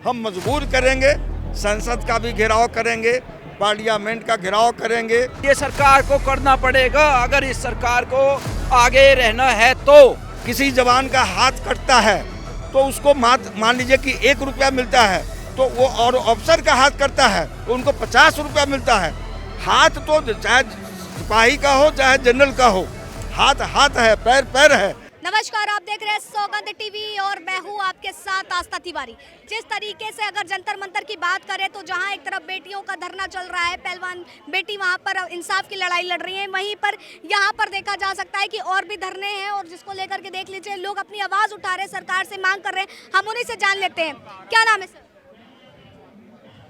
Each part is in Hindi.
हम मजबूर करेंगे, संसद का भी घेराव करेंगे, पार्लियामेंट का घेराव करेंगे। ये सरकार को करना पड़ेगा अगर इस सरकार को आगे रहना है तो। किसी जवान का हाथ कटता है तो उसको मान लीजिए कि 1 रुपया मिलता है, तो वो और अफसर का हाथ कटता है तो उनको 50 रुपया मिलता है। हाथ तो चाहे सिपाही का हो चाहे जनरल का हो, हाथ हाथ है, पैर पैर है। नमस्कार, आप देख रहे हैं सौगंध टीवी और मैं हूँ आपके साथ आस्था तिवारी। जिस तरीके से अगर जंतर मंतर की बात करें तो जहाँ एक तरफ बेटियों का धरना चल रहा है, पहलवान बेटी वहाँ पर इंसाफ की लड़ाई लड़ रही है, वहीं पर यहाँ पर देखा जा सकता है कि और भी धरने हैं और जिसको लेकर के देख लीजिए लोग अपनी आवाज उठा रहे हैं, सरकार से मांग कर रहे हैं। हम उन्हीं से जान लेते हैं। क्या नाम है सर?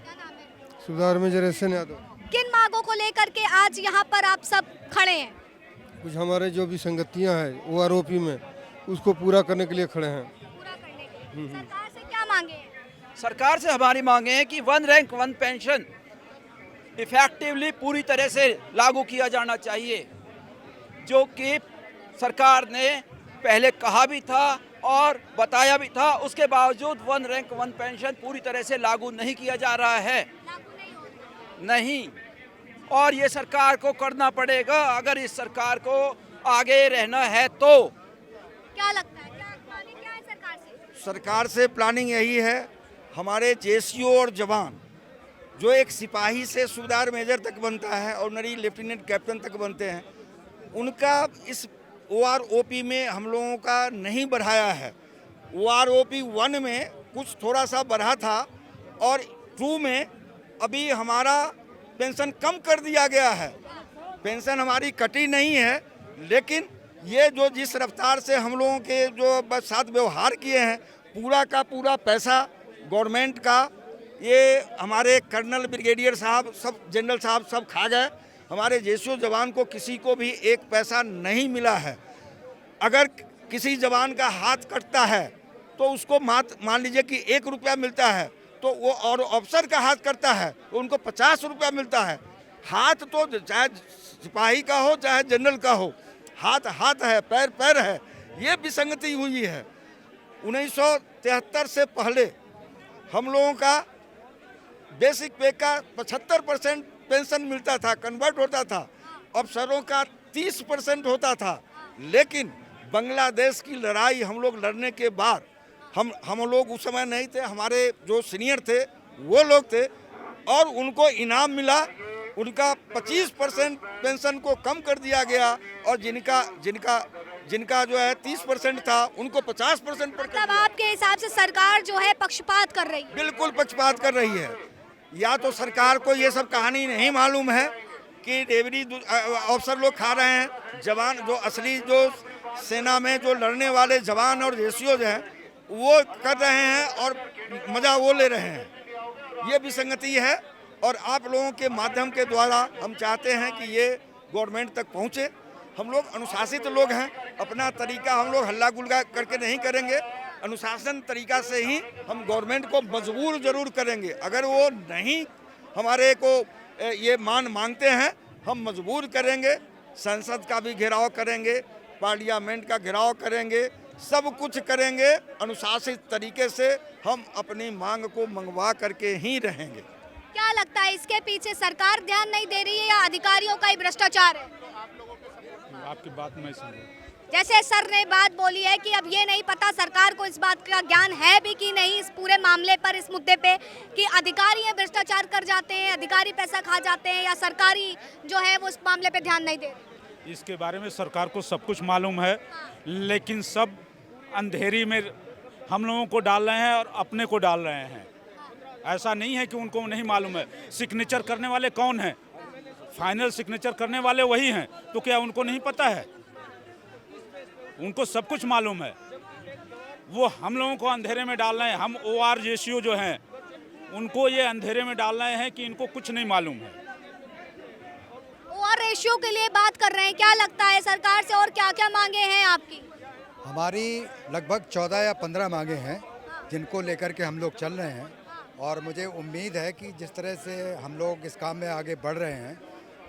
क्या नाम है? सुधार में जरेसन यादव। किन मांगों को लेकर के आज यहाँ पर आप सब खड़े हैं? कुछ हमारे जो भी संगतियां हैं वो आरोपी में उसको पूरा करने के लिए खड़े हैं। पूरा करने के लिए सरकार से क्या मांगे हैं? सरकार से हमारी मांगे हैं कि 1 रैंक 1 पेंशन इफेक्टिवली पूरी तरह से लागू किया जाना चाहिए, जो कि सरकार ने पहले कहा भी था और बताया भी था। उसके बावजूद 1 रैंक 1 पेंशन पूरी तरह से लागू नहीं किया जा रहा है, लागू नहीं हो रहा। नहीं। और ये सरकार को करना पड़ेगा अगर इस सरकार को आगे रहना है तो। क्या लगता है, क्या प्लानिंग क्या है सरकार से? सरकार से प्लानिंग यही है, हमारे जेसीओ और जवान जो एक सिपाही से सूबेदार मेजर तक बनता है, ऑनरी लेफ्टिनेंट कैप्टन तक बनते हैं, उनका इस OROP में हम लोगों का नहीं बढ़ाया है। OROP 1 में कुछ थोड़ा सा बढ़ा था और 2 में अभी हमारा पेंशन कम कर दिया गया है। पेंशन हमारी कटी नहीं है, लेकिन ये जो जिस रफ्तार से हम लोगों के जो साथ व्यवहार किए हैं, पूरा का पूरा पैसा गवर्नमेंट का ये हमारे कर्नल ब्रिगेडियर साहब सब जनरल साहब सब खा गए। हमारे जेसीओ जवान को किसी को भी 1 पैसा नहीं मिला है। अगर किसी जवान का हाथ कटता है तो उसको मान लीजिए कि 1 रुपया मिलता है, तो वो और अफसर का हाथ कटता है तो उनको 50 रुपया मिलता है। हाथ तो चाहे सिपाही का हो चाहे जनरल का हो, हाथ हाथ है, पैर पैर है। ये विसंगति हुई है। 1973 से पहले हम लोगों का बेसिक पे का 75% पेंशन मिलता था, कन्वर्ट होता था। अफसरों का 30% होता था। लेकिन बांग्लादेश की लड़ाई हम लोग लड़ने के बाद हम लोग उस समय नहीं थे, हमारे जो सीनियर थे वो लोग थे और उनको इनाम मिला। उनका 25% पेंशन को कम कर दिया गया और जिनका जो है 30% था उनको 50% पर कर मतलब दिया। आपके हिसाब से सरकार जो है पक्षपात कर रही है? बिल्कुल पक्षपात कर रही है। या तो सरकार को ये सब कहानी नहीं मालूम है कि डेवरी अफसर लोग खा रहे हैं, जवान जो असली जो सेना में जो लड़ने वाले जवान और जेसीओ जो हैं वो कर रहे हैं और मजा वो ले रहे हैं। ये विसंगति है और आप लोगों के माध्यम के द्वारा हम चाहते हैं कि ये गवर्नमेंट तक पहुँचे। हम लोग अनुशासित लोग हैं, अपना तरीका हम लोग हल्ला गुल्ला करके नहीं करेंगे। अनुशासन तरीका से ही हम गवर्नमेंट को मजबूर जरूर करेंगे। अगर वो नहीं हमारे को ये मांगते हैं, हम मजबूर करेंगे, संसद का भी घेराव करेंगे, पार्लियामेंट का घेराव करेंगे, सब कुछ करेंगे। अनुशासित तरीके से हम अपनी मांग को मंगवा करके ही रहेंगे। क्या लगता है इसके पीछे सरकार ध्यान नहीं दे रही है या अधिकारियों का ही भ्रष्टाचार है? आपकी बात मैं समझ। जैसे सर ने बात बोली है कि अब ये नहीं पता सरकार को इस बात का ज्ञान है भी कि नहीं इस पूरे मामले पर, इस मुद्दे पे, कि अधिकारी भ्रष्टाचार कर जाते हैं, अधिकारी पैसा खा जाते हैं या सरकारी जो है वो इस मामले पे ध्यान नहीं दे रही। इसके बारे में सरकार को सब कुछ मालूम है, लेकिन सब अंधेरी में हम लोगों को डाल रहे हैं और अपने को डाल रहे हैं। ऐसा नहीं है कि उनको नहीं मालूम है। सिग्नेचर करने वाले कौन हैं? फाइनल सिग्नेचर करने वाले वही हैं। तो क्या उनको नहीं पता है? उनको सब कुछ मालूम है। वो हम लोगों को अंधेरे में डाल रहे हैं। हम OR जेसीओ जो हैं उनको ये अंधेरे में डाल रहे हैं कि इनको कुछ नहीं मालूम है। और रेशियो के लिए बात कर रहे हैं, क्या लगता है सरकार से और क्या क्या मांगे हैं आपकी? हमारी लगभग 14 या 15 मांगे हैं जिनको लेकर के हम लोग चल रहे हैं और मुझे उम्मीद है कि जिस तरह से हम लोग इस काम में आगे बढ़ रहे हैं,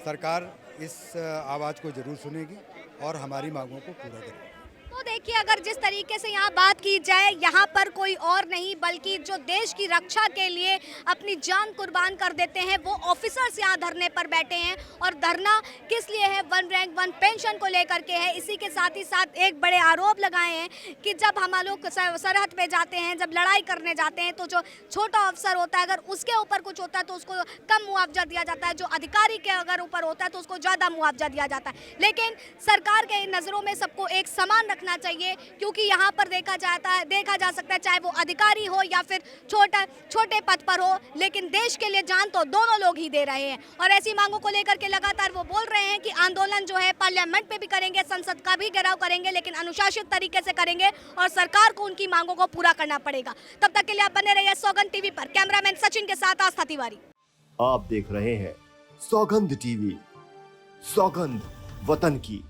सरकार इस आवाज़ को ज़रूर सुनेगी और हमारी मांगों को पूरा करेगी। तो देखिए देखिए, अगर जिस तरीके से यहाँ बात की जाए, यहाँ पर कोई और नहीं बल्कि जो देश की रक्षा के लिए अपनी जान कुर्बान कर देते हैं वो ऑफिसर्स यहाँ धरने पर बैठे हैं। और धरना किस लिए है? वन रैंक वन पेंशन को लेकर के है। इसी के साथ ही साथ एक बड़े आरोप लगाए हैं कि जब हम लोग सरहद पे जाते हैं, जब लड़ाई करने जाते हैं, तो जो छोटा अफसर होता है अगर उसके ऊपर कुछ होता है तो उसको कम मुआवजा दिया जाता है, जो अधिकारी के अगर ऊपर होता है तो उसको ज़्यादा मुआवजा दिया जाता है। लेकिन सरकार के नज़रों में सबको एक समान रखना चाहिए, क्योंकि यहाँ पर देखा जा सकता है चाहे वो अधिकारी हो या फिर छोटे पद पर हो, लेकिन देश के लिए जान तो दोनों लोग ही दे रहे हैं। और ऐसी मांगों को लेकर के लगातार वो बोल रहे हैं कि आंदोलन जो है पार्लियामेंट पे भी करेंगे, संसद का भी घेराव करेंगे, लेकिन अनुशासित तरीके से करेंगे और सरकार को उनकी मांगों को पूरा करना पड़ेगा। तब तक के लिए आप बने रहिए सौगंध टीवी पर। कैमरामैन सचिन के साथ आस्था तिवारी। आप देख रहे हैं सौगंध टीवी, सौगंध वतन की।